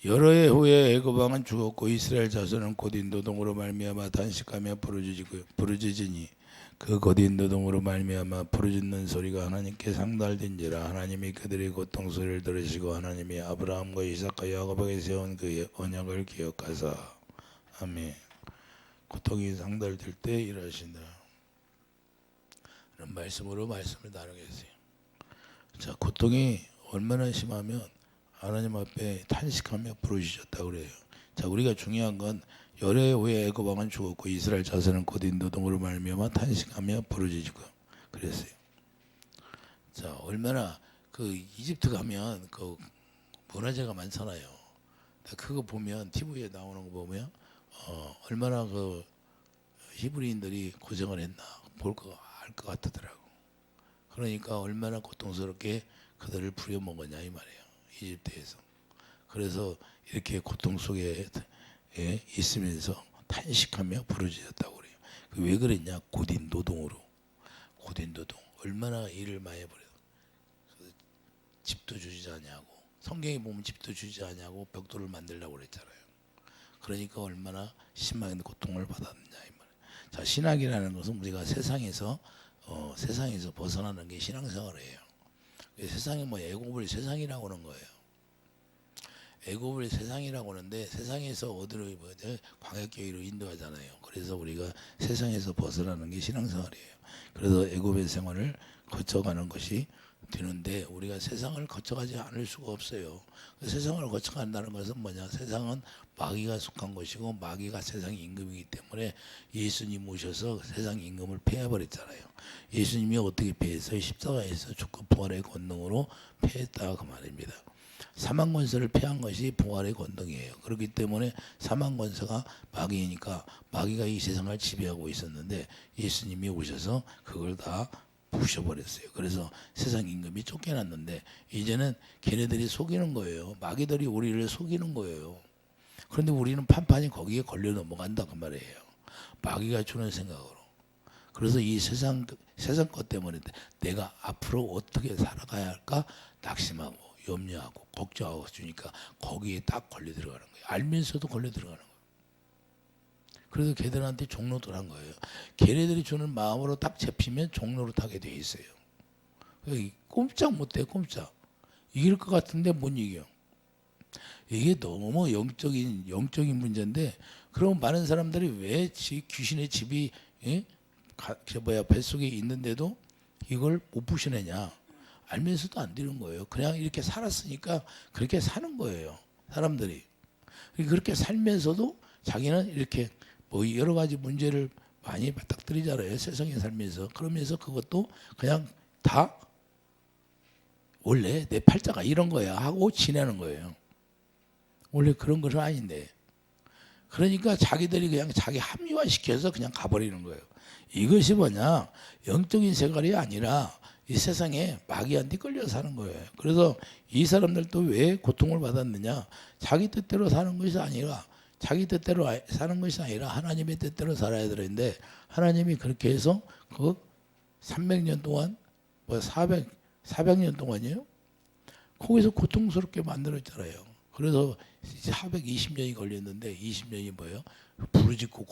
여러 해 후에 애굽 왕은 죽었고 이스라엘 자손은 곧 인도동으로 말미암아 단식하며 부르짖으니 그 곧 인도동으로 말미암아 부르짖는 소리가 하나님께 상달된지라. 하나님이 그들의 고통 소리를 들으시고 하나님이 아브라함과 이삭과 야곱에게 세운 그의 언약을 기억하사. 아멘. 고통이 상달될 때 일하신다. 이런 말씀으로 말씀을 나누겠어요. 자, 고통이 얼마나 심하면 하나님 앞에 탄식하며 부르짖었다고 그래요. 자, 우리가 중요한 건 여러 해 후에 애굽 왕은 죽었고 이스라엘 자손은 곧 인도동으로 말미암아 탄식하며 부르짖고 그랬어요. 자, 얼마나 그 이집트 가면 그 문화재가 많잖아요. 그거 보면 TV에 나오는 거 보면 얼마나 그 히브리인들이 고생을 했나 볼 거 알 것 같더라고. 그러니까 얼마나 고통스럽게 그들을 부려먹었냐 이 말이에요. 이집트에서. 그래서 이렇게 고통 속에 있으면서 탄식하며 부르짖었다고 그래요. 왜 그랬냐? 고딘노동으로. 고딘노동. 얼마나 일을 많이 해버려. 집도 주지 않냐고. 성경에 보면 집도 주지 않냐고 벽돌을 만들려고 그랬잖아요. 그러니까 얼마나 심한 고통을 받았느냐 이 말이에요. 자, 신학이라는 것은 우리가 세상에서 벗어나는 게 신앙생활이에요. 세상에 뭐 애굽을 세상이라고 하는 거예요. 애굽을 세상이라고 하는데 세상에서 어디로 광야길로 인도하잖아요. 그래서 우리가 세상에서 벗어나는 게 신앙생활이에요. 그래서 애굽의 생활을 거쳐가는 것이 되는데 우리가 세상을 거쳐가지 않을 수가 없어요. 세상을 거쳐간다는 것은 뭐냐? 세상은 마귀가 속한 것이고 마귀가 세상 임금이기 때문에 예수님 오셔서 세상 임금을 폐해버렸잖아요. 예수님이 어떻게 폐했어요? 십자가에서 죽고 부활의 권능으로 폐했다 그 말입니다. 사망 권세를 폐한 것이 부활의 권능이에요. 그렇기 때문에 사망 권세가 마귀니까 마귀가 이 세상을 지배하고 있었는데 예수님이 오셔서 그걸 다 부셔버렸어요. 그래서 세상 임금이 쫓겨났는데 이제는 걔네들이 속이는 거예요. 마귀들이 우리를 속이는 거예요. 그런데 우리는 판판이 거기에 걸려 넘어간다 그 말이에요. 마귀가 주는 생각으로. 그래서 이 세상 것 때문에 내가 앞으로 어떻게 살아가야 할까 낙심하고 염려하고 걱정하고 주니까 거기에 딱 걸려 들어가는 거예요. 알면서도 걸려 들어가는 거예요. 그래서 걔들한테 종로를 한 거예요. 걔네들이 주는 마음으로 딱 잡히면 종로를 타게 돼 있어요. 꼼짝 못해 꼼짝. 이길 것 같은데 못 이겨. 이게 너무 영적인 문제인데 그럼 많은 사람들이 왜 귀신의 집이 뱃속에 있는데도 이걸 못 부셔내냐. 알면서도 안 되는 거예요. 그냥 이렇게 살았으니까 그렇게 사는 거예요. 사람들이. 그렇게 살면서도 자기는 이렇게 뭐 여러 가지 문제를 많이 맞닥뜨리잖아요. 세상에 살면서. 그러면서 그것도 그냥 다 원래 내 팔자가 이런 거야 하고 지내는 거예요. 원래 그런 것은 아닌데. 그러니까 자기들이 그냥 자기 합리화시켜서 그냥 가버리는 거예요. 이것이 뭐냐? 영적인 생활이 아니라 이 세상에 마귀한테 끌려 사는 거예요. 그래서 이 사람들도 왜 고통을 받았느냐? 자기 뜻대로 사는 것이 아니라 자기 뜻대로 사는 것이 아니라 하나님의 뜻대로 살아야 되는데 하나님이 그렇게 해서 그 300년 동안 400년 동안이에요. 거기서 고통스럽게 만들었잖아요. 그래서 이제 420년이 걸렸는데 20년이 뭐예요? 부르짖고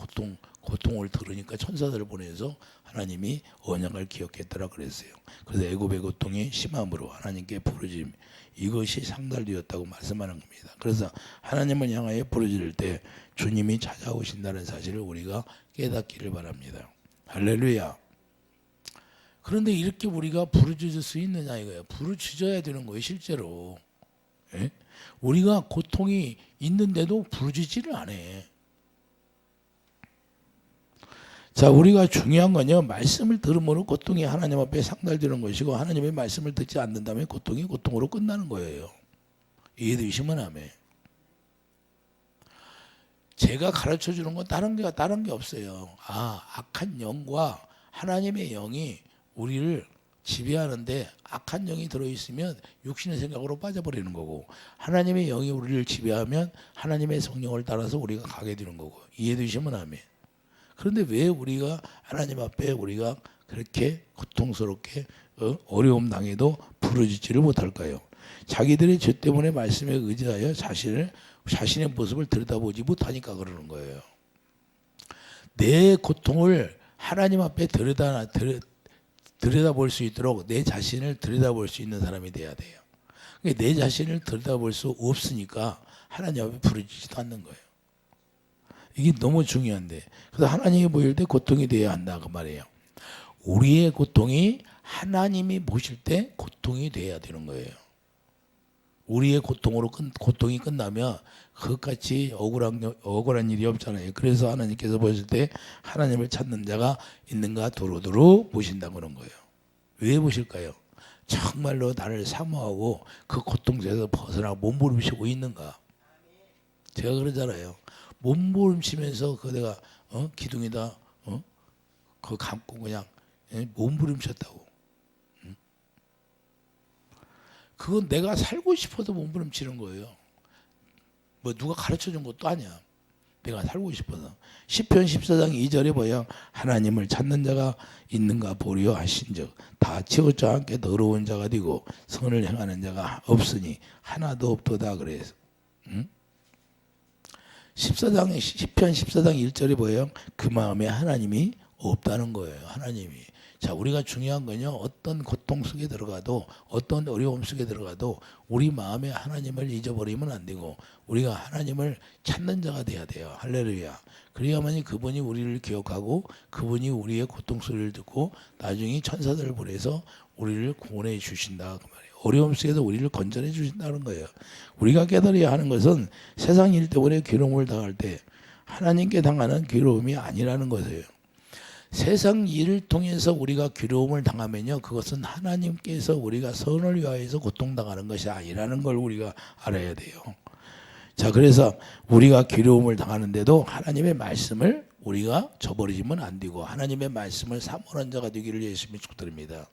고통을 들으니까 천사들을 보내서 하나님이 언약을 기억했더라 그랬어요. 그래서 애굽의 고통이 심함으로 하나님께 부르짖음 이것이 상달되었다고 말씀하는 겁니다. 그래서 하나님을 향하여 부르짖을 때 주님이 찾아오신다는 사실을 우리가 깨닫기를 바랍니다. 할렐루야. 그런데 이렇게 우리가 부르짖을 수 있느냐 이거예요. 부르짖어야 되는 거예요 실제로. 예? 우리가 고통이 있는데도 부르짖지를 않아. 자, 우리가 중요한 건요, 말씀을 들음으로 고통이 하나님 앞에 상달되는 것이고, 하나님의 말씀을 듣지 않는다면 고통이 고통으로 끝나는 거예요. 이해되시면 아멘. 제가 가르쳐 주는 건 다른 게 없어요. 악한 영과 하나님의 영이 우리를 지배하는데 악한 영이 들어있으면 육신의 생각으로 빠져버리는 거고 하나님의 영이 우리를 지배하면 하나님의 성령을 따라서 우리가 가게 되는 거고 이해되시면 아멘. 그런데 왜 우리가 하나님 앞에 우리가 그렇게 고통스럽게 어려움 당해도 부르짖지를 못할까요? 자기들의 죄 때문에 말씀에 의지하여 자신의 모습을 들여다보지 못하니까 그러는 거예요. 내 고통을 하나님 앞에 들여다볼 수 있도록 내 자신을 들여다볼 수 있는 사람이 돼야 돼요. 내 자신을 들여다볼 수 없으니까 하나님 앞에 부르짖지도 않는 거예요. 이게 너무 중요한데, 그래서 하나님이 보일 때 고통이 돼야 한다 그 말이에요. 우리의 고통이 하나님이 보실 때 고통이 돼야 되는 거예요. 우리의 고통이 끝나면 그것같이 억울한 일이 없잖아요. 그래서 하나님께서 보실 때 하나님을 찾는 자가 있는가 두루두루 보신다고 그런 거예요. 왜 보실까요? 정말로 나를 사모하고 그 고통 속에서 벗어나 몸부림치고 있는가. 제가 그러잖아요. 몸부림치면서 그 내가 기둥이다 그거 감고 그냥 몸부림쳤다고. 그건 내가 살고 싶어서 몸부림치는 거예요. 뭐 누가 가르쳐준 것도 아니야. 내가 살고 싶어서. 시편 14장 2절에 보여 하나님을 찾는 자가 있는가 보려 하신즉 다 치우쳐 함께 더러운 자가 되고 선을 행하는 자가 없으니 하나도 없도다 그래서. 시편 14장 1절에 보여 그 마음에 하나님이 없다는 거예요. 하나님이. 자, 우리가 중요한 건요, 어떤 고통 속에 들어가도, 어떤 어려움 속에 들어가도 우리 마음에 하나님을 잊어버리면 안 되고 우리가 하나님을 찾는 자가 돼야 돼요. 할렐루야. 그래야만이 그분이 우리를 기억하고 그분이 우리의 고통 소리를 듣고 나중에 천사들을 보내서 우리를 구원해 주신다 그 말이에요. 어려움 속에서 우리를 건져내 주신다는 거예요. 우리가 깨달아야 하는 것은 세상 일 때문에 괴로움을 당할 때 하나님께 당하는 괴로움이 아니라는 것이에요. 세상 일을 통해서 우리가 괴로움을 당하면요, 그것은 하나님께서 우리가 선을 위하여서 고통당하는 것이 아니라는 걸 우리가 알아야 돼요. 자, 그래서 우리가 괴로움을 당하는데도 하나님의 말씀을 우리가 저버리면 안 되고 하나님의 말씀을 사모하는 자가 되기를 예수님이 축복드립니다.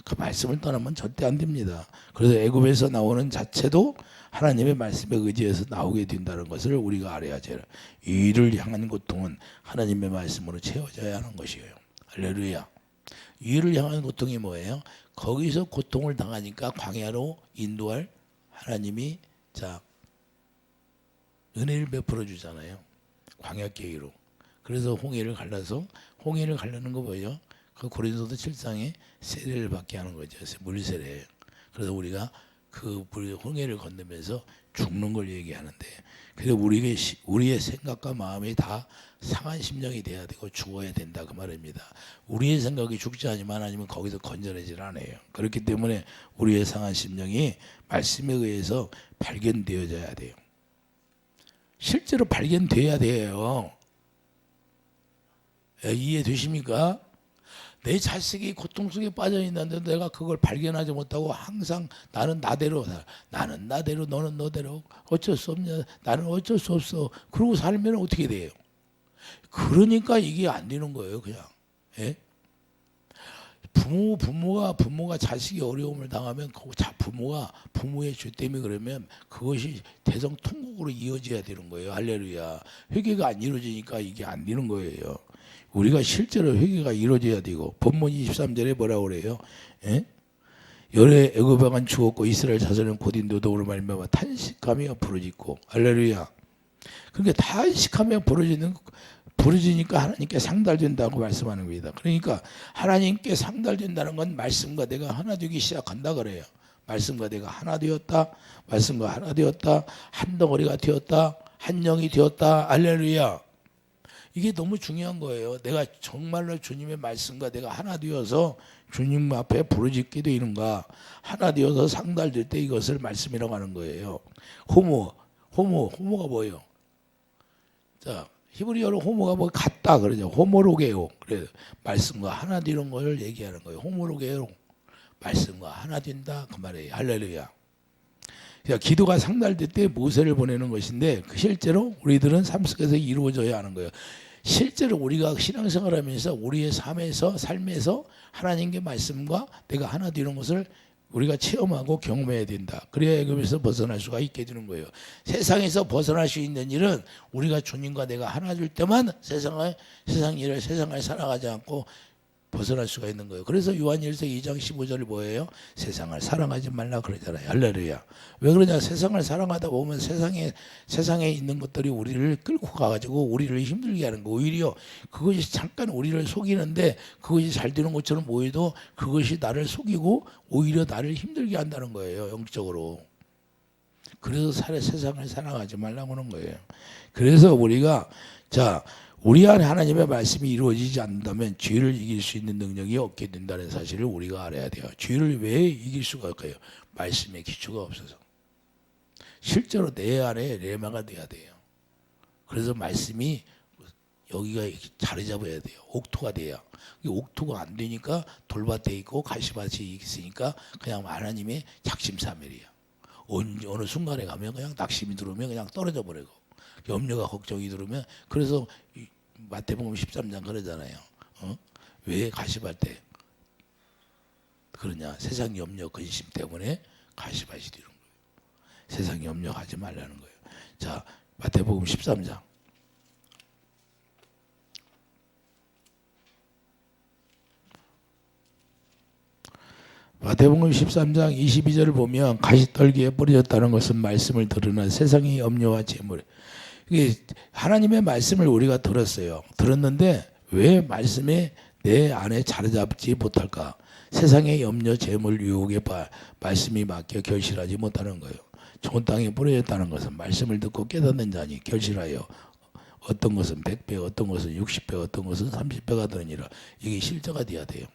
그 말씀을 떠나면 절대 안 됩니다. 그래서 애굽에서 나오는 자체도 하나님의 말씀에 의지해서 나오게 된다는 것을 우리가 알아야죠. 이를 향한 고통은 하나님의 말씀으로 채워져야 하는 것이에요. 할렐루야. 이를 향한 고통이 뭐예요? 거기서 고통을 당하니까 광야로 인도할 하나님이 자 은혜를 베풀어 주잖아요. 광야계기로. 그래서 홍해를 갈라서 홍해를 갈라는 거 뭐예요? 그 고린도서 7장에 세례를 받게 하는 거죠. 물세례. 그래서 우리가 그 홍해를 건너면서 죽는 걸 얘기하는데, 그래서 우리의 생각과 마음이 다 상한 심령이 돼야 되고 죽어야 된다 그 말입니다. 우리의 생각이 죽지 않으면 하나님은 거기서 건져내질 않아요. 그렇기 때문에 우리의 상한 심령이 말씀에 의해서 발견되어져야 돼요. 실제로 발견돼야 돼요. 이해되십니까? 내 자식이 고통 속에 빠져 있는데 내가 그걸 발견하지 못하고 항상 나는 나대로 너는 너대로 어쩔 수 없냐, 나는 어쩔 수 없어 그러고 살면 어떻게 돼요? 그러니까 이게 안 되는 거예요. 그냥 부모가 자식이 어려움을 당하면 부모가 부모의 죄 때문에 그러면 그것이 대성통곡으로 이어져야 되는 거예요. 할렐루야. 회개가 안 이루어지니까 이게 안 되는 거예요. 우리가 실제로 회개가 이루어져야 되고, 본문 23절에 뭐라고 그래요? 열의 애굽 왕은 죽었고 이스라엘 자손은 곧 인도됨으로 말미암아 탄식하며 부르짖고. 할렐루야. 그러니까 탄식하며 부르짖으니까 하나님께 상달된다고 말씀하는 겁니다. 그러니까 하나님께 상달된다는 건 말씀과 내가 하나 되기 시작한다 그래요. 말씀과 내가 하나 되었다. 말씀과 하나 되었다. 한 덩어리가 되었다. 한 영이 되었다. 할렐루야. 이게 너무 중요한 거예요. 내가 정말로 주님의 말씀과 내가 하나 되어서 주님 앞에 부르짖게 되는가, 하나 되어서 상달될 때 이것을 말씀이라고 하는 거예요. 호모가 뭐예요? 자, 히브리어로 호모가 뭐 같다 그러죠. 호모로게요. 그래, 말씀과 하나 되는 걸 얘기하는 거예요. 호모로게요. 말씀과 하나 된다 그 말이에요. 할렐루야. 그러니까 기도가 상달될 때 모세를 보내는 것인데 실제로 우리들은 삶 속에서 이루어져야 하는 거예요. 실제로 우리가 신앙생활하면서 우리의 삶에서 하나님의 말씀과 내가 하나 되는 것을 우리가 체험하고 경험해야 된다. 그래야 애굽에서 벗어날 수가 있게 되는 거예요. 세상에서 벗어날 수 있는 일은 우리가 주님과 내가 하나 될 때만 세상을 살아가지 않고 벗어날 수가 있는 거예요. 그래서 요한일서 2장 15절이 뭐예요? 세상을 사랑하지 말라 그러잖아요. 할렐루야. 왜 그러냐? 세상을 사랑하다 보면 세상에 있는 것들이 우리를 끌고 가가지고 우리를 힘들게 하는 거. 오히려 그것이 잠깐 우리를 속이는데 그것이 잘 되는 것처럼 보여도 그것이 나를 속이고 오히려 나를 힘들게 한다는 거예요. 영적으로. 그래서 세상을 사랑하지 말라고 하는 거예요. 그래서 우리가 우리 안에 하나님의 말씀이 이루어지지 않는다면 죄를 이길 수 있는 능력이 없게 된다는 사실을 우리가 알아야 돼요. 죄를 왜 이길 수가 없어요? 말씀의 기초가 없어서. 실제로 내 안에 레마가 돼야 돼요. 그래서 말씀이 여기가 자리 잡아야 돼요. 옥토가 돼야. 옥토가 안 되니까 돌밭에 있고 가시밭이 있으니까 그냥 하나님의 작심삼일이야. 어느 순간에 가면 그냥 낙심이 들어오면 그냥 떨어져 버리고 염려가 걱정이 들어오면 그래서 마태복음 13장 그러잖아요. 왜 가시밭에 그러냐? 세상 염려 근심 때문에 가시밭이 되는 거예요. 세상 염려하지 말라는 거예요. 자, 마태복음 13장. 마태복음 13장 22절을 보면 가시떨기에 뿌려졌다는 것은 말씀을 들으나 세상의 염려와 재물. 이게 하나님의 말씀을 우리가 들었어요. 들었는데 왜 말씀에 내 안에 자리 잡지 못할까? 세상의 염려, 재물, 유혹에 말씀이 맡겨 결실하지 못하는 거예요. 좋은 땅에 뿌려졌다는 것은 말씀을 듣고 깨닫는 자니 결실하여 어떤 것은 100배, 어떤 것은 60배, 어떤 것은 30배가 되느니라. 이게 실제가 돼야 돼요.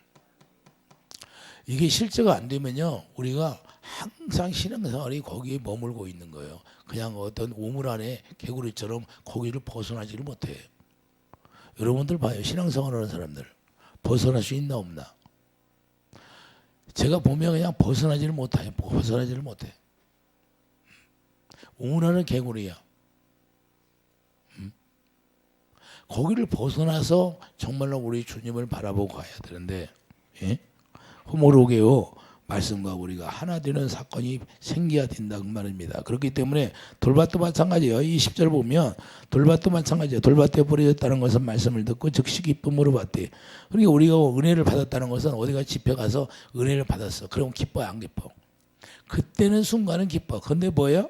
이게 실제가 안 되면요, 우리가 항상 신앙생활이 거기에 머물고 있는 거예요. 그냥 어떤 우물 안에 개구리처럼 거기를 벗어나지를 못해. 여러분들 봐요. 신앙생활하는 사람들 벗어날 수 있나 없나? 제가 보면 그냥 벗어나지를 못해요. 벗어나지를 못해. 우물 안에 개구리야. 거기를 벗어나서 정말로 우리 주님을 바라보고 가야 되는데, 예? 호모로게요 말씀과 우리가 하나 되는 사건이 생겨야 된다 그 말입니다. 그렇기 때문에 돌밭도 마찬가지예요. 이 10절 보면 돌밭도 마찬가지예요. 돌밭에 뿌려졌다는 것은 말씀을 듣고 즉시 기쁨으로 받되. 그러니까 우리가 은혜를 받았다는 것은 어디가 집회 가서 은혜를 받았어. 그럼 기뻐요, 안 기뻐? 그때는 순간은 기뻐. 근데 뭐예요?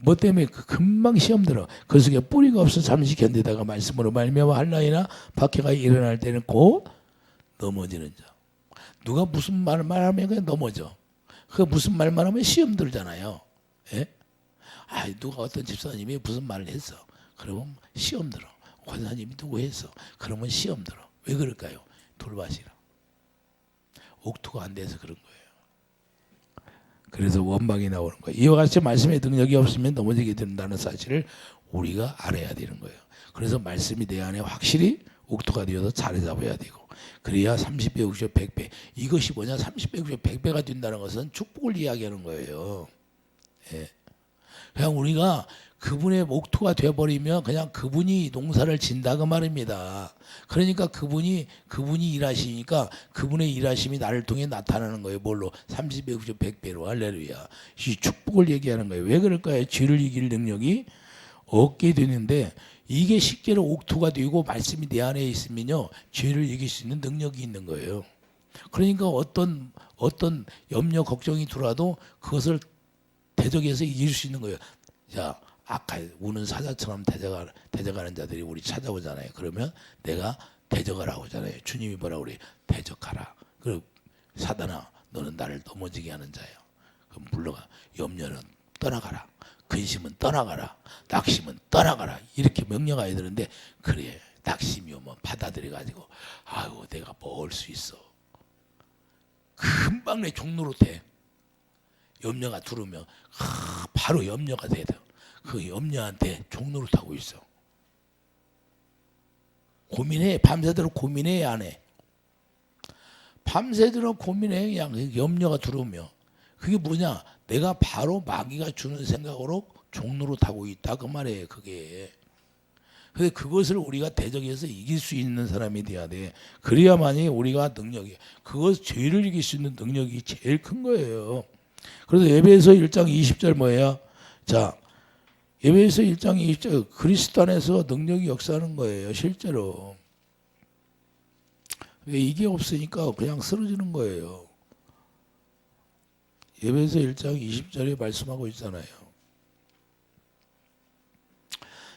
뭐 때문에 금방 시험 들어. 그 속에 뿌리가 없어 잠시 견디다가 말씀으로 말미암아 할나이나 박해가 일어날 때는 곧 넘어지는 자. 누가 무슨 말을 하면 그냥 넘어져. 그 무슨 말만 하면 시험 들잖아요. 예? 누가 어떤 집사님이 무슨 말을 했어. 그러면 시험 들어. 권사님이 누구 했어. 그러면 시험 들어. 왜 그럴까요? 돌밭이라. 옥토가 안 돼서 그런 거예요. 그래서 원망이 나오는 거예요. 이와 같이 말씀의 능력이 없으면 넘어지게 된다는 사실을 우리가 알아야 되는 거예요. 그래서 말씀이 내 안에 확실히 옥토가 되어서 자리 잡아야 되고, 그래야 30배, 60배, 100배. 이것이 뭐냐? 30배, 60배, 100배가 된다는 것은 축복을 이야기하는 거예요. 예. 그냥 우리가 그분의 옥토가 돼버리면 그냥 그분이 농사를 진다 그 말입니다. 그러니까 그분이 일하시니까 그분의 일하심이 나를 통해 나타나는 거예요. 뭘로? 30배, 60배, 100배로. 할렐루야. 이 축복을 얘기하는 거예요. 왜 그럴까요? 죄를 이길 능력이 없게 되는데, 이게 실제로 옥토가 되고 말씀이 내 안에 있으면요, 죄를 이길 수 있는 능력이 있는 거예요. 그러니까 어떤 염려 걱정이 들어와도 그것을 대적해서 이길 수 있는 거예요. 자, 아까 우는 사자처럼 대적하는 자들이 우리 찾아오잖아요. 그러면 내가 대적하라고 하잖아요. 주님이 뭐라고 그래요? 대적하라. 그리고 사단아, 너는 나를 넘어지게 하는 자예요. 그럼 물러가. 염려는 떠나가라. 근심은 떠나가라. 낙심은 떠나가라. 이렇게 명령해야 되는데, 그래, 낙심이 오면 받아들여가지고 아유 내가 먹을 수 있어. 금방 내 종노릇해. 염려가 들어오면 바로 염려가 돼야 돼. 그 염려한테 종노릇하고 있어. 고민해. 밤새도록 고민해, 안 해? 밤새도록 고민해. 그냥 염려가 들어오면. 그게 뭐냐? 내가 바로 마귀가 주는 생각으로 종노릇하고 있다 그 말이에요. 그게. 근데 그것을 우리가 대적해서 이길 수 있는 사람이 돼야 돼. 그래야만이 우리가 능력이, 그것 죄를 이길 수 있는 능력이 제일 큰 거예요. 그래서 에베소 1장 20절 뭐예요? 자, 에베소 1장 20절 그리스도 안에서 능력이 역사하는 거예요. 실제로. 이게 없으니까 그냥 쓰러지는 거예요. 에베소 1장 20절에 말씀하고 있잖아요.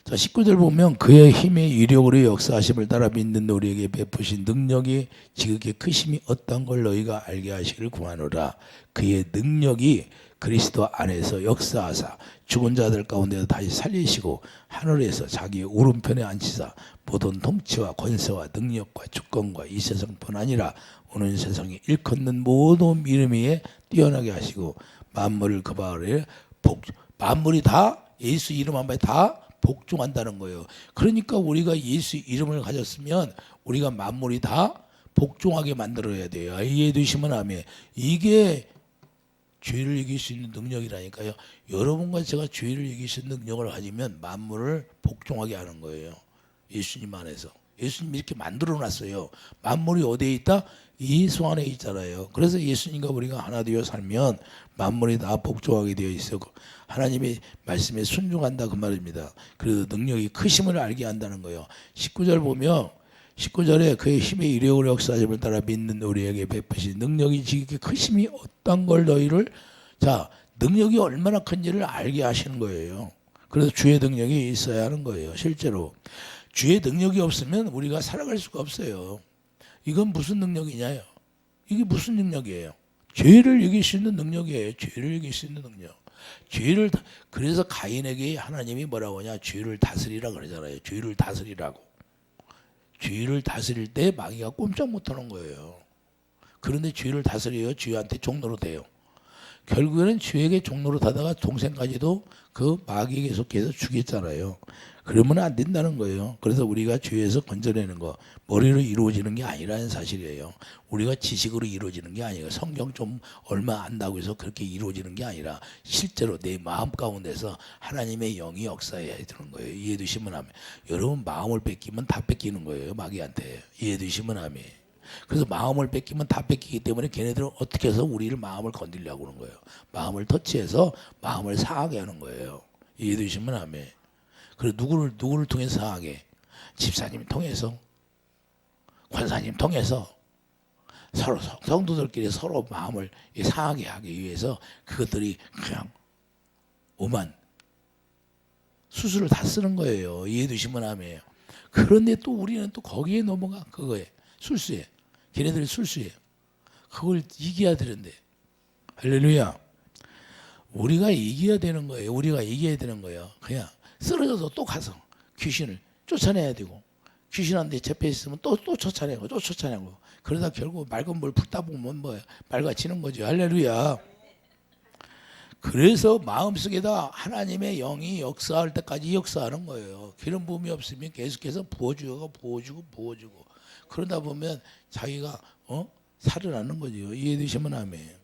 자, 19절 보면 그의 힘의 위력으로 역사하심을 따라 믿는 우리에게 베푸신 능력이 지극히 크심이 어떤 걸 너희가 알게 하시기를 구하노라. 그의 능력이 그리스도 안에서 역사하사 죽은 자들 가운데서 다시 살리시고 하늘에서 자기의 오른편에 앉히사 모든 통치와 권세와 능력과 주권과 이 세상뿐 아니라 오는 세상에 일컫는 모든 이름 위에 뛰어나게 하시고 만물을 그 발에 만물이 다 예수 이름 한 발에 다 복종한다는 거예요. 그러니까 우리가 예수 이름을 가졌으면 우리가 만물이 다 복종하게 만들어야 돼요. 이해해 주시면 아멘. 이게 죄를 이길 수 있는 능력이라니까요. 여러분과 제가 죄를 이길 수 있는 능력을 가지면 만물을 복종하게 하는 거예요. 예수님 안에서. 예수님이 이렇게 만들어 놨어요. 만물이 어디에 있다? 예수 안에 있잖아요. 그래서 예수님과 우리가 하나 되어 살면 만물이 다 복종하게 되어 있어요. 하나님의 말씀에 순종한다 그 말입니다. 그래서 능력이 크심을 알게 한다는 거예요. 19절 보면 19절에 그의 힘의 이력으로 역사하심을 따라 믿는 우리에게 베푸신 능력이 지극히 크심이 어떤 걸 너희를 자 능력이 얼마나 큰지를 알게 하시는 거예요. 그래서 주의 능력이 있어야 하는 거예요. 실제로 주의 능력이 없으면 우리가 살아갈 수가 없어요. 이건 무슨 능력이냐요? 이게 무슨 능력이에요? 죄를 이길 수 있는 능력이에요. 죄를 이길 수 있는 능력. 죄를 그래서 가인에게 하나님이 뭐라고 하냐? 죄를 다스리라 그러잖아요. 죄를 다스리라고. 죄를 다스릴 때 마귀가 꼼짝 못하는 거예요. 그런데 죄를 다스려요. 죄한테 종로로 돼요. 결국에는 죄에게 종로로 타다가 동생까지도 그 마귀에게 속해서 죽였잖아요. 그러면 안 된다는 거예요. 그래서 우리가 죄에서 건져내는 거 머리로 이루어지는 게 아니라는 사실이에요. 우리가 지식으로 이루어지는 게 아니에요. 성경 좀 얼마 안다고 해서 그렇게 이루어지는 게 아니라 실제로 내 마음 가운데서 하나님의 영이 역사해야 되는 거예요. 이해해 주시면 하면 여러분 마음을 뺏기면 다 뺏기는 거예요. 마귀한테. 이해해 주시면 하면 그래서 마음을 뺏기면 다 뺏기기 때문에 걔네들은 어떻게 해서 우리를 마음을 건드리려고 하는 거예요. 마음을 터치해서 마음을 상하게 하는 거예요. 이해해 주시면 하면 그리고 누구를 통해서 상하게? 집사님 통해서, 권사님 통해서 서로 성도들끼리 서로 마음을 상하게 하기 위해서 그것들이 그냥 오만 수술을 다 쓰는 거예요. 이해해 주시면 하면 그런데 또 우리는 또 거기에 넘어가 그거에 술수에 걔네들이 술수에 그걸 이겨야 되는데 할렐루야. 우리가 이겨야 되는 거예요. 우리가 이겨야 되는 거예요. 그냥 쓰러져서 또 가서 귀신을 쫓아내야 되고 귀신한테 잡혀 있으면 또 쫓아내고 또 쫓아내고 그러다 결국 맑은 물 붓다 보면 뭐야 맑아지는 거죠. 할렐루야. 그래서 마음속에다 하나님의 영이 역사할 때까지 역사하는 거예요. 기름 부음이 없으면 계속해서 부어주고 그러다 보면 자기가 살아나는 거죠. 이해되시면 아멘.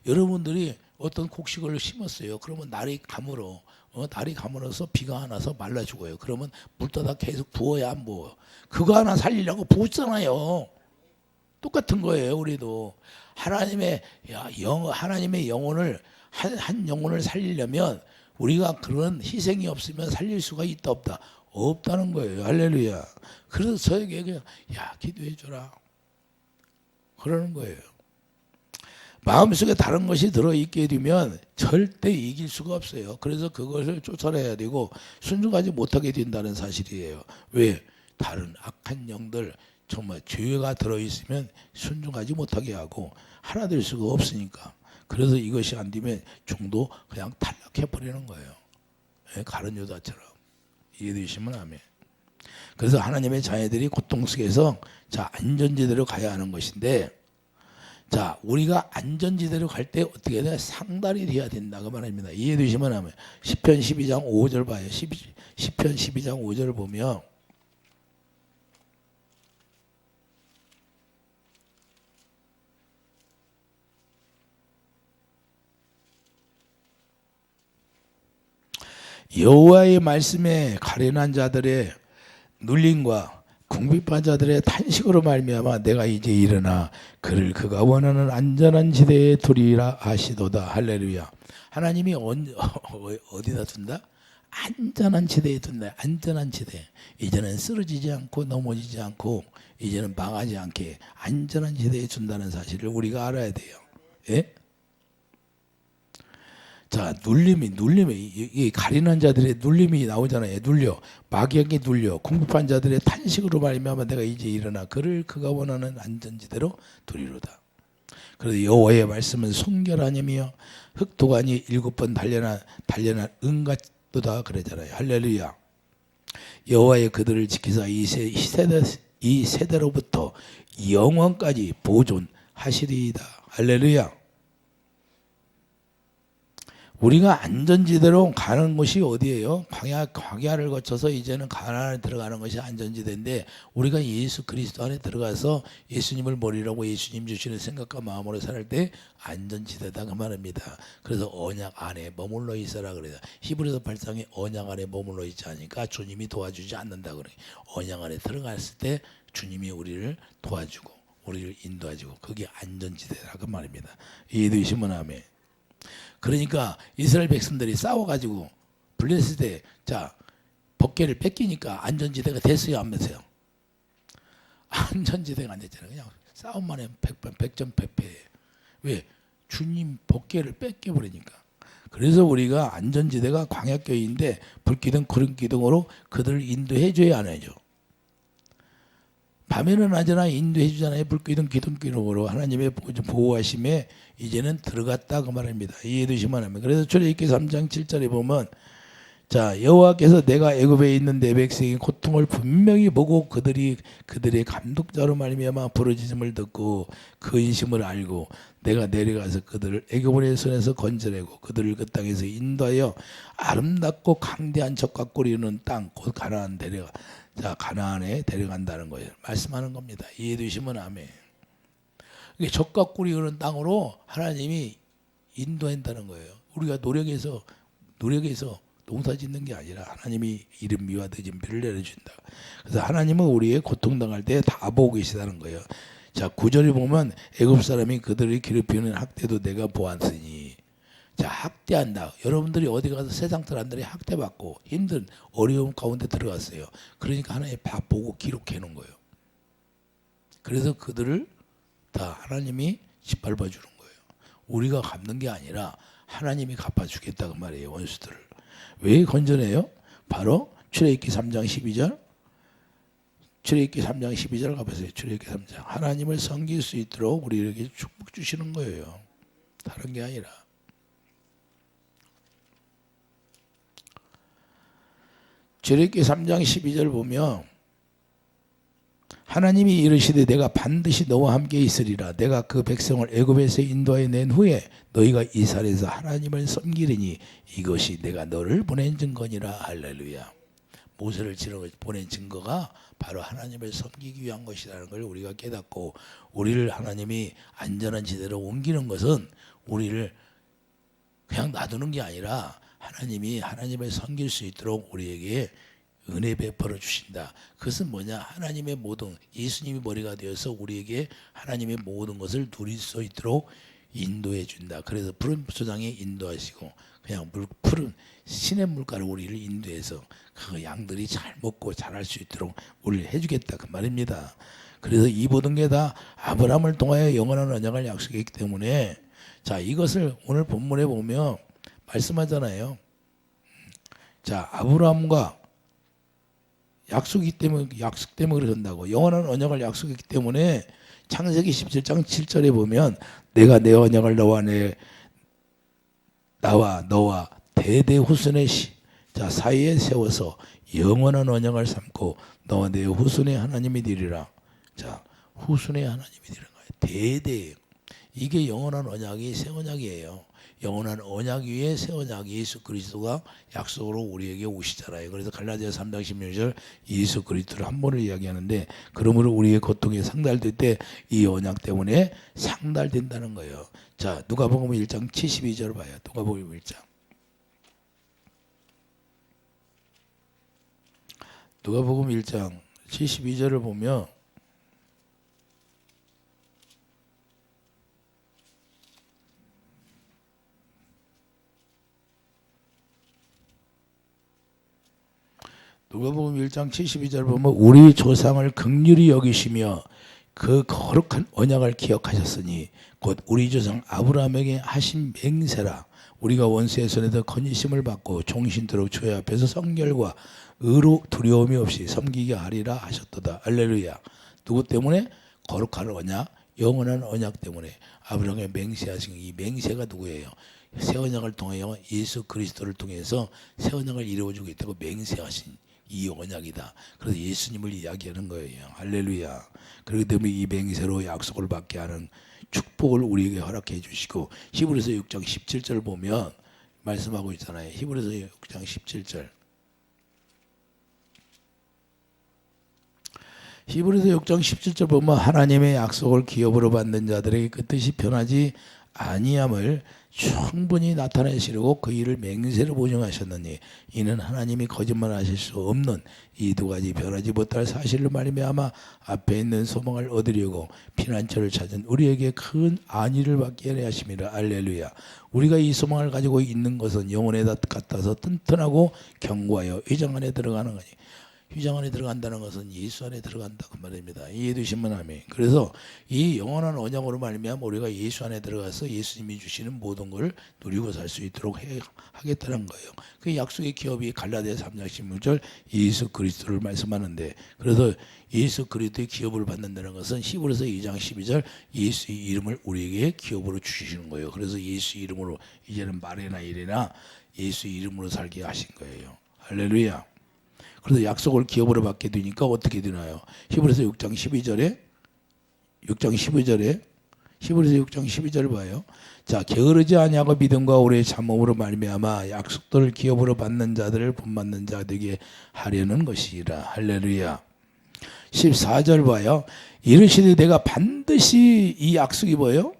여러분들이 어떤 곡식을 심었어요. 그러면 날이 가물어서 비가 안 와서 말라 죽어요. 그러면 물 떠다 계속 부어야 안 부어. 그거 하나 살리려고 부었잖아요. 똑같은 거예요. 우리도 하나님의 영혼을 한 영혼을 살리려면 우리가 그런 희생이 없으면 살릴 수가 있다 없다 없다는 거예요. 할렐루야. 그래서 저에게 그냥 기도해 줘라 그러는 거예요. 마음속에 다른 것이 들어있게 되면 절대 이길 수가 없어요. 그래서 그것을 쫓아내야 되고 순종하지 못하게 된다는 사실이에요. 왜? 다른 악한 영들 정말 죄가 들어있으면 순종하지 못하게 하고 하나 될 수가 없으니까. 그래서 이것이 안 되면 종도 그냥 탈락해버리는 거예요. 가룟 유다처럼. 이해되시면 아멘. 그래서 하나님의 자녀들이 고통 속에서 안전지대로 가야 하는 것인데 우리가 안전지대로 갈 때 어떻게 해야 되나? 상달이 돼야 된다고 말합니다. 이해되시면 하면 시편 12장 5절 봐요. 시편 12장 5절을 보면 여호와의 말씀에 가련한 자들의 눌림과 궁핍한 자들의 탄식으로 말미암아 내가 이제 일어나 그를 그가 원하는 안전한 지대에 두리라 하시도다. 할렐루야. 하나님이 어디다 둔다? 안전한 지대에 둔다. 안전한 지대. 이제는 쓰러지지 않고 넘어지지 않고 이제는 망하지 않게 안전한 지대에 준다는 사실을 우리가 알아야 돼요. 예? 자, 눌림이 이 가련한 자들의 눌림이 나오잖아요. 눌려 마귀에게 눌려 궁핍한 자들의 탄식으로 말미암아 내가 이제 일어나 그를 그가 원하는 안전지대로 두리로다. 그래서 여호와의 말씀은 순결하니며 흑도간이 7번 단련한 은같도다 그러잖아요. 할렐루야. 여호와의 그들을 지키사 이 세대로부터 영원까지 보존하시리이다. 할렐루야. 우리가 안전지대로 가는 곳이 어디예요? 광야를 거쳐서 이제는 가나안에 들어가는 것이 안전지대인데 우리가 예수 그리스도 안에 들어가서 예수님을 머리라고 예수님 주시는 생각과 마음으로 살 때 안전지대다 그 말입니다. 그래서 언약 안에 머물러 있어라 그래요. 히브리서 8장에 언약 안에 머물러 있지 않으니까 주님이 도와주지 않는다 그래요. 언약 안에 들어갔을 때 주님이 우리를 도와주고 우리를 인도해주고 그게 안전지대다 그 말입니다. 이해되시면 아멘. 그러니까 이스라엘 백성들이 싸워가지고 블레셋 때 자 법궤를 뺏기니까 안전지대가 됐어요 안 됐어요? 안전지대가 안 됐잖아요. 그냥 싸움만 하면 100번 100점 100패. 왜? 주님 법궤를 뺏겨버리니까. 그래서 우리가 안전지대가 광야교회인데 불기둥 구름기둥으로 그들을 인도해줘야 안 해줘. 밤에는 언제나 인도해 주잖아요. 불기둥 기둥기둥으로 하나님의 보호하심에 이제는 들어갔다 그 말입니다. 이해되시면 합니다. 그래서 출애굽기 3장 7절에 보면 자 여호와께서 내가 애굽에 있는 내 백성의 고통을 분명히 보고 그들의 감독자로 말미암아 부르짖음을 듣고 그 인심을 알고 내가 내려가서 그들을 애굽의 손에서 건져내고 그들을 그 땅에서 인도하여 아름답고 강대한 젖과 꿀이 있는 땅 곧 가나안에 데려간다는 거예요. 말씀하는 겁니다. 이해되시면 아멘. 이게 젖과 꿀이 흐르는 땅으로 하나님이 인도한다는 거예요. 우리가 노력해서 농사 짓는 게 아니라 하나님이 이른 비와 늦은 비를 내려준다. 그래서 하나님은 우리의 고통당할 때 다 보고 계시다는 거예요. 자 9절에 보면 애굽 사람이 그들을 괴롭히는 학대도 내가 보았으니 자 학대한다. 여러분들이 어디 가서 세상 사람들이 학대받고 힘든 어려움 가운데 들어갔어요. 그러니까 하나님 다 보고 기록해 놓은 거예요. 그래서 그들을 다 하나님이 짓밟아 주는 거예요. 우리가 갚는 게 아니라 하나님이 갚아주겠다 그 말이에요. 원수들을. 왜 건져내요? 바로 출애굽기 3장 12절 출애굽기 3장 12절 가보세요. 출애굽기 3장 하나님을 섬길 수 있도록 우리에게 축복 주시는 거예요. 다른 게 아니라. 출애굽기 3장 12절 보면 하나님이 이르시되 내가 반드시 너와 함께 있으리라. 내가 그 백성을 애굽에서 인도하여 낸 후에 너희가 이스라엘에서 하나님을 섬기리니 이것이 내가 너를 보낸 증거니라. 할렐루야. 모세를 보낸 증거가 바로 하나님을 섬기기 위한 것이라는 걸 우리가 깨닫고 우리를 하나님이 안전한 지대로 옮기는 것은 우리를 그냥 놔두는 게 아니라 하나님이 하나님을 섬길 수 있도록 우리에게 은혜 베풀어 주신다. 그것은 뭐냐? 하나님의 모든 예수님이 머리가 되어서 우리에게 하나님의 모든 것을 누릴 수 있도록 인도해 준다. 그래서 푸른 소장에 인도하시고 그냥 푸른 신의 물가로 우리를 인도해서 그 양들이 잘 먹고 자랄 수 있도록 우리를 해주겠다 그 말입니다. 그래서 이 모든 게 다 아브라함을 통하여 영원한 언약을 약속했기 때문에 자 이것을 오늘 본문에 보면 말씀하잖아요. 자 아브라함과 약속 때문에 그런다고. 영원한 언약을 약속했기 때문에 창세기 17장 7절에 보면 내가 내 언약을 나와 너와 대대 후손의 사이에 세워서 영원한 언약을 삼고 너와 내 후손의 하나님이 되리라. 자 후손의 하나님이 되는 거예요. 대대. 이게 영원한 언약이 새 언약이에요. 영원한 언약 위에 새 언약 예수 그리스도가 약속으로 우리에게 오시잖아요. 그래서 갈라디아 3장 16절 예수 그리스도를 한 번을 이야기하는데 그러므로 우리의 고통이 상달될 때 이 언약 때문에 상달된다는 거예요. 자 누가복음 1장 72절 봐요. 누가복음 1장. 누가복음 1장 72절을 보면 누가복음 1장 72절 보면 우리 조상을 긍휼히 여기시며 그 거룩한 언약을 기억하셨으니 곧 우리 조상 아브라함에게 하신 맹세라. 우리가 원수의 손에서 건지심을 받고 종신토록 주의 앞에서 성결과 의로 두려움이 없이 섬기게 하리라 하셨도다. 할렐루야. 누구 때문에? 거룩한 언약, 영원한 언약 때문에 아브라함에 맹세하신 이 맹세가 누구예요? 새 언약을 통하여 예수 그리스도를 통해서 새 언약을 이루어주고 있다고 맹세하신 이 언약이다. 그래서 예수님을 이야기하는 거예요. 할렐루야. 그렇기 때문에 이 맹세로 약속을 받게 하는 축복을 우리에게 허락해 주시고 히브리서 6장 17절 보면 말씀하고 있잖아요. 히브리서 6장 17절. 히브리서 6장 17절 보면 하나님의 약속을 기업으로 받는 자들에게 그 뜻이 변하지 아니함을 충분히 나타내시려고 그 일을 맹세로 보증하셨느니 이는 하나님이 거짓말하실 수 없는 이 두 가지 변하지 못할 사실을 말미암아 앞에 있는 소망을 얻으려고 피난처를 찾은 우리에게 큰 안위를 받게 하려 하심이라. 할렐루야. 우리가 이 소망을 가지고 있는 것은 영혼에 갖다서 튼튼하고 견고하여 회장 안에 들어가는 거니 휘장 안에 들어간다는 것은 예수 안에 들어간다 그 말입니다. 이해해 주시면 아멘. 그래서 이 영원한 언약으로 말미암아 우리가 예수 안에 들어가서 예수님이 주시는 모든 걸 누리고 살 수 있도록 하겠다는 거예요. 그 약속의 기업이 갈라디아 3장 16절 예수 그리스도를 말씀하는데 그래서 예수 그리스도의 기업을 받는다는 것은 히브리서 2장 12절 예수의 이름을 우리에게 기업으로 주시는 거예요. 그래서 예수 이름으로 이제는 말이나 일이나 예수 이름으로 살게 하신 거예요. 할렐루야. 그래서 약속을 기업으로 받게 되니까 어떻게 되나요? 히브리서 6장 12절에 히브리서 6장 12절 봐요. 자, 게으르지 아니하고 믿음과 우리의 참음으로 말미암아 약속들을 기업으로 받는 자들을 본받는 자 되게 하려는 것이라. 할렐루야. 14절 봐요. 이르시되 내가 반드시 이 약속이 뭐예요?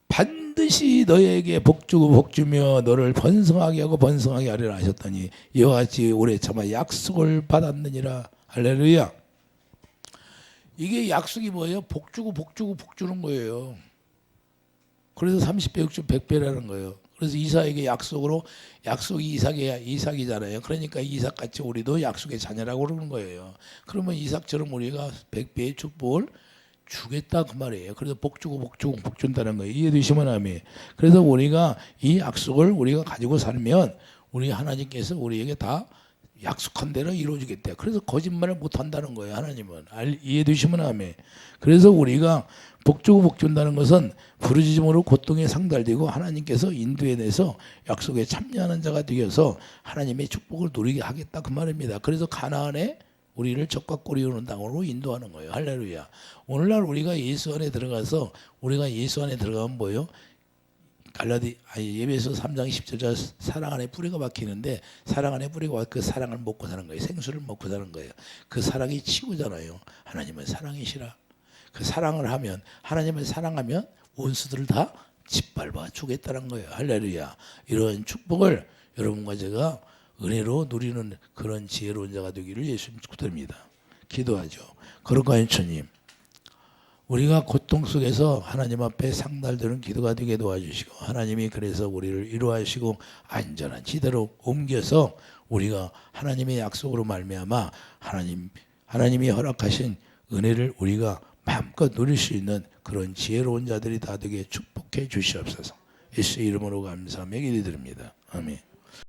반드시 너에게 복주고 복주며 너를 번성하게 하고 번성하게 하리라 하셨더니 이와 같이 오래 참아 약속을 받았느니라. 할렐루야. 이게 약속이 뭐예요? 복주고 복주고 복주는 거예요. 그래서 30배, 60배, 100배라는 거예요. 그래서 이삭에게 약속으로 약속이 이삭이잖아요. 그러니까 이삭같이 우리도 약속의 자녀라고 그러는 거예요. 그러면 이삭처럼 우리가 100배의 축복을 주겠다 그 말이에요. 그래서 복주고 복주고 복준다는 거예요. 이해되시면 아멘. 그래서 우리가 이 약속을 우리가 가지고 살면 우리 하나님께서 우리에게 다 약속한 대로 이루어지겠대요. 그래서 거짓말을 못 한다는 거예요. 하나님은. 이해되시면 아멘. 그래서 우리가 복주고 복준다는 것은 부르짖음으로 고통에 상달되고 하나님께서 인도해내서 약속에 참여하는 자가 되어서 하나님의 축복을 누리게 하겠다 그 말입니다. 그래서 가나안에 우리를 적과 꼬리 오는 땅으로 인도하는 거예요. 할렐루야. 오늘날 우리가 예수 안에 들어가서 우리가 예수 안에 들어가면 뭐예요? 예배서 3장 10절 사랑 안에 뿌리가 박히는데 사랑 안에 뿌리가 박혀 그 사랑을 먹고 사는 거예요. 생수를 먹고 사는 거예요. 그 사랑이 치유잖아요. 하나님은 사랑이시라. 그 사랑을 하면 하나님을 사랑하면 원수들을 다 짓밟아 주겠다는 거예요. 할렐루야. 이런 축복을 여러분과 제가 은혜로 누리는 그런 지혜로운 자가 되기를 예수님 축복드립니다. 기도하죠. 거룩한 주님, 우리가 고통 속에서 하나님 앞에 상달되는 기도가 되게 도와주시고 하나님이 그래서 우리를 위로하시고 안전한 지대로 옮겨서 우리가 하나님의 약속으로 말미암아 하나님이 허락하신 은혜를 우리가 마음껏 누릴 수 있는 그런 지혜로운 자들이 다 되게 축복해 주시옵소서. 예수 이름으로 감사하며 기도드립니다. 아멘.